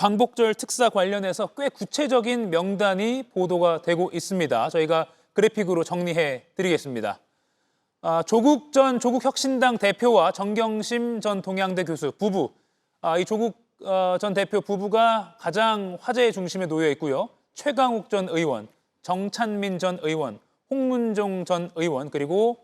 광복절 특사 관련해서 꽤 구체적인 명단이 보도가 되고 있습니다. 저희가 그래픽으로 정리해 드리겠습니다. 조국 전 조국혁신당 대표와 정경심 전 동양대 교수 부부, 이 조국 전 대표 부부가 가장 화제의 중심에 놓여 있고요. 최강욱 전 의원, 정찬민 전 의원, 홍문종 전 의원, 그리고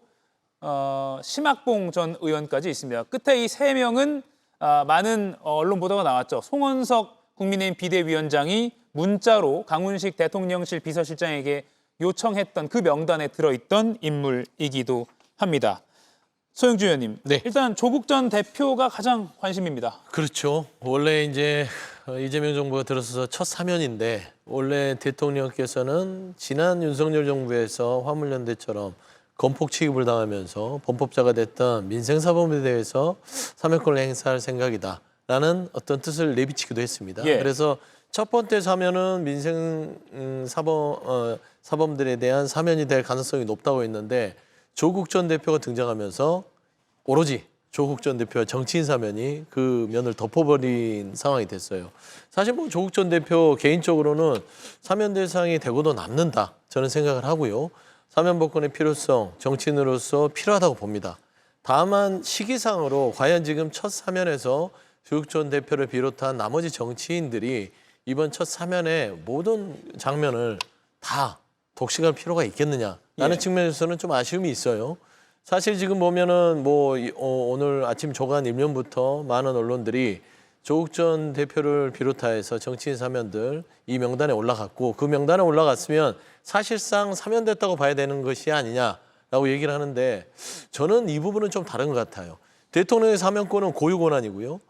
심학봉 전 의원까지 있습니다. 끝에 이 세 명은 많은 언론 보도가 나왔죠. 송원석 국민의힘 비대위원장이 문자로 강훈식 대통령실 비서실장에게 요청했던 그 명단에 들어있던 인물이기도 합니다. 소영주 의원님, 네. 일단 조국 전 대표가 가장 관심입니다. 그렇죠. 원래 이제 이재명 정부가 들어서서 첫 사면인데 원래 대통령께서는 지난 윤석열 정부에서 화물연대처럼 건폭 취급을 당하면서 범법자가 됐던 민생사범에 대해서 사면권을 행사할 생각이다라는 어떤 뜻을 내비치기도 했습니다. 예. 그래서 첫 번째 사면은 민생 사범들에 대한 사면이 될 가능성이 높다고 했는데 조국 전 대표가 등장하면서 오로지 조국 전 대표와 정치인 사면이 그 면을 덮어버린 상황이 됐어요. 사실 뭐 조국 전 대표 개인적으로는 사면 대상이 되고도 남는다 저는 생각을 하고요. 사면복권의 필요성 정치인으로서 필요하다고 봅니다. 다만 시기상으로 과연 지금 첫 사면에서 조국 전 대표를 비롯한 나머지 정치인들이 이번 첫 사면의 모든 장면을 다 독식할 필요가 있겠느냐라는 측면에서는 좀 아쉬움이 있어요. 사실 지금 보면은 오늘 아침 조간 일면부터 많은 언론들이 조국 전 대표를 비롯해서 정치인 사면들 이 명단에 올라갔고 그 명단에 올라갔으면 사실상 사면됐다고 봐야 되는 것이 아니냐라고 얘기를 하는데 저는 이 부분은 좀 다른 것 같아요. 대통령의 사면권은 고유 권한이고요.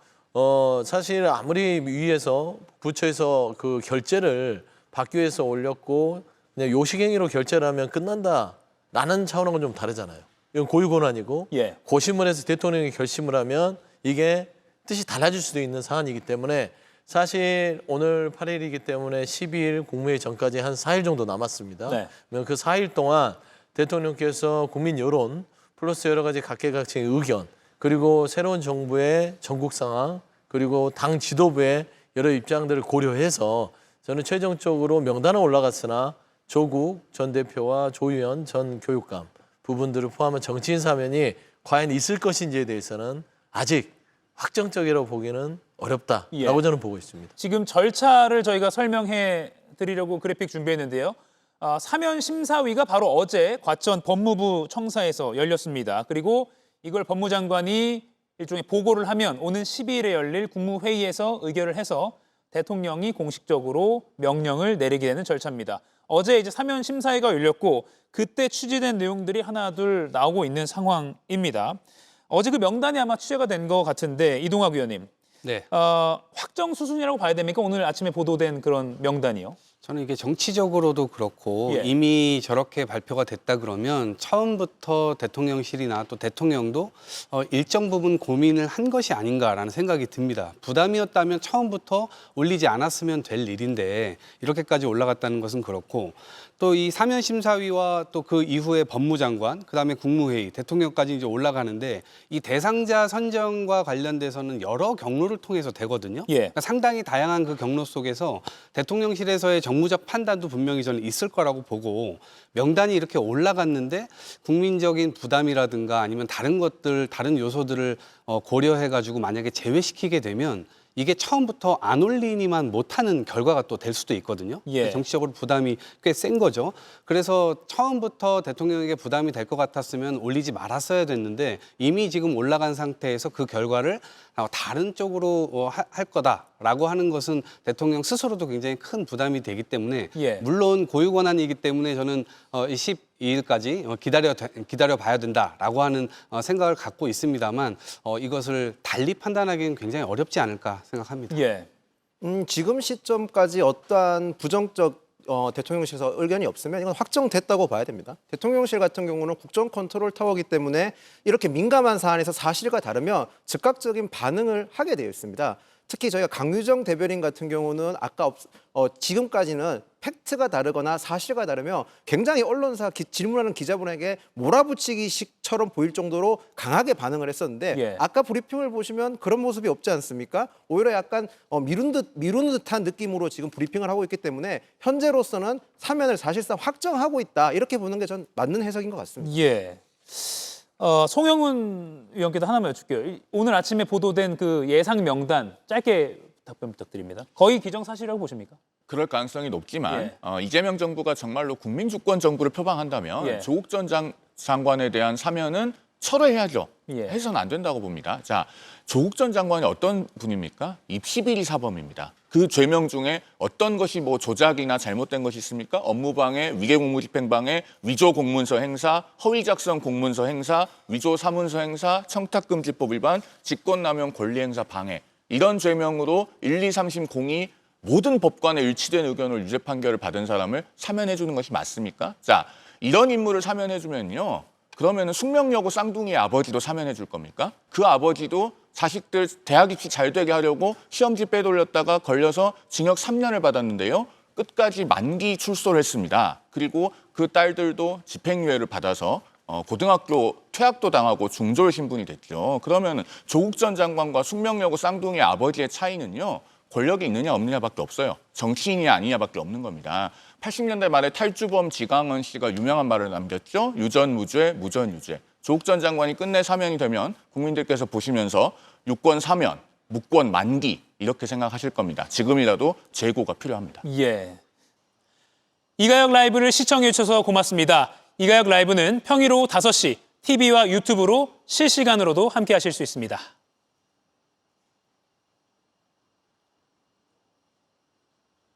사실 아무리 위에서 부처에서 그 결재를 받기 위해서 올렸고 그냥 요식행위로 결재를 하면 끝난다라는 차원하고는 좀 다르잖아요. 이건 고유 권한이고 예. 고심을 해서 대통령이 결심을 하면 이게 뜻이 달라질 수도 있는 사안이기 때문에 사실 오늘 8일이기 때문에 12일 국무회의 전까지 한 4일 정도 남았습니다. 네. 그 4일 동안 대통령께서 국민 여론 플러스 여러 가지 각계각층의 의견 그리고 새로운 정부의 전국 상황 그리고 당 지도부의 여러 입장들을 고려해서 저는 최종적으로 명단은 올라갔으나 조국 전 대표와 조의원 전 교육감 부분들을 포함한 정치인 사면이 과연 있을 것인지에 대해서는 아직 확정적이라고 보기는 어렵다라고 예. 저는 보고 있습니다. 지금 절차를 저희가 설명해 드리려고 그래픽 준비했는데요. 사면 심사위가 바로 어제 과천 법무부 청사에서 열렸습니다. 그리고 이걸 법무장관이 일종의 보고를 하면 오는 12일에 열릴 국무회의에서 의결을 해서 대통령이 공식적으로 명령을 내리게 되는 절차입니다. 어제 이제 사면 심사위가 열렸고 그때 취재된 내용들이 하나둘 나오고 있는 상황입니다. 어제 그 명단이 아마 취재가 된 것 같은데 이동학 의원님, 네. 확정 수순이라고 봐야 됩니까? 오늘 아침에 보도된 그런 명단이요? 저는 이게 정치적으로도 그렇고 예. 이미 저렇게 발표가 됐다 그러면 처음부터 대통령실이나 또 대통령도 일정 부분 고민을 한 것이 아닌가라는 생각이 듭니다. 부담이었다면 처음부터 올리지 않았으면 될 일인데 이렇게까지 올라갔다는 것은 그렇고 또 이 사면심사위와 또 그 이후에 법무장관, 그다음에 국무회의, 대통령까지 이제 올라가는데 이 대상자 선정과 관련돼서는 여러 경로를 통해서 되거든요. 예. 그러니까 상당히 다양한 그 경로 속에서 대통령실에서의 정무적 판단도 분명히 저는 있을 거라고 보고 명단이 이렇게 올라갔는데 국민적인 부담이라든가 아니면 다른 것들, 다른 요소들을 고려해가지고 만약에 제외시키게 되면 이게 처음부터 안 올리니만 못하는 결과가 또 될 수도 있거든요. 예. 정치적으로 부담이 꽤 센 거죠. 그래서 처음부터 대통령에게 부담이 될 것 같았으면 올리지 말았어야 됐는데 이미 지금 올라간 상태에서 그 결과를 다른 쪽으로 할 거다라고 하는 것은 대통령 스스로도 굉장히 큰 부담이 되기 때문에 예. 물론 고유 권한이기 때문에 저는 12일까지 기다려 봐야 된다라고 하는 생각을 갖고 있습니다만 이것을 달리 판단하기는 굉장히 어렵지 않을까 생각합니다. 예. 지금 시점까지 어떠한 부정적 대통령실에서 의견이 없으면 이건 확정됐다고 봐야 됩니다. 대통령실 같은 경우는 국정 컨트롤 타워이기 때문에 이렇게 민감한 사안에서 사실과 다르면 즉각적인 반응을 하게 되어 있습니다. 특히 저희가 강유정 대변인 같은 경우는 아까 지금까지는 팩트가 다르거나 사실과 다르며 굉장히 언론사 질문하는 기자분에게 몰아붙이기식처럼 보일 정도로 강하게 반응을 했었는데 예. 아까 브리핑을 보시면 그런 모습이 없지 않습니까? 오히려 약간 미루는 듯한 느낌으로 지금 브리핑을 하고 있기 때문에 현재로서는 사면을 사실상 확정하고 있다 이렇게 보는 게 전 맞는 해석인 것 같습니다. 예. 송영훈 위원께도 하나만 여쭐게요. 오늘 아침에 보도된 그 예상 명단 짧게 답변 부탁드립니다. 거의 기정사실이라고 보십니까? 그럴 가능성이 높지만 예. 이재명 정부가 정말로 국민주권 정부를 표방한다면 예. 조국 전 장관에 대한 사면은 철회해야죠. 예. 해서는 안 된다고 봅니다. 자, 조국 전 장관이 어떤 분입니까? 입시비리 사범입니다. 그 죄명 중에 어떤 것이 뭐 조작이나 잘못된 것이 있습니까? 업무방해, 위계공무집행방해, 위조 공문서 행사, 허위작성 공문서 행사, 위조 사문서 행사, 청탁금지법 위반, 직권남용 권리행사 방해. 이런 죄명으로 1, 2, 3심 공의 모든 법관의 일치된 의견을 유죄 판결을 받은 사람을 사면해 주는 것이 맞습니까? 자, 이런 인물을 사면해 주면요. 그러면은 숙명여고 쌍둥이의 아버지도 사면해 줄 겁니까? 그 아버지도 자식들 대학 입시 잘 되게 하려고 시험지 빼돌렸다가 걸려서 징역 3년을 받았는데요. 끝까지 만기 출소를 했습니다. 그리고 그 딸들도 집행유예를 받아서 고등학교 퇴학도 당하고 중졸 신분이 됐죠. 그러면 조국 전 장관과 숙명여고 쌍둥이의 아버지의 차이는요. 권력이 있느냐 없느냐밖에 없어요. 정치인이 아니냐밖에 없는 겁니다. 80년대 말에 탈주범 지강은 씨가 유명한 말을 남겼죠. 유전무죄, 무전유죄. 조국 전 장관이 끝내 사면이 되면 국민들께서 보시면서 유권 사면, 무권 만기 이렇게 생각하실 겁니다. 지금이라도 재고가 필요합니다. 예. 이가혁 라이브를 시청해 주셔서 고맙습니다. 이가혁 라이브는 평일 오후 5시 TV와 유튜브로 실시간으로도 함께 하실 수 있습니다.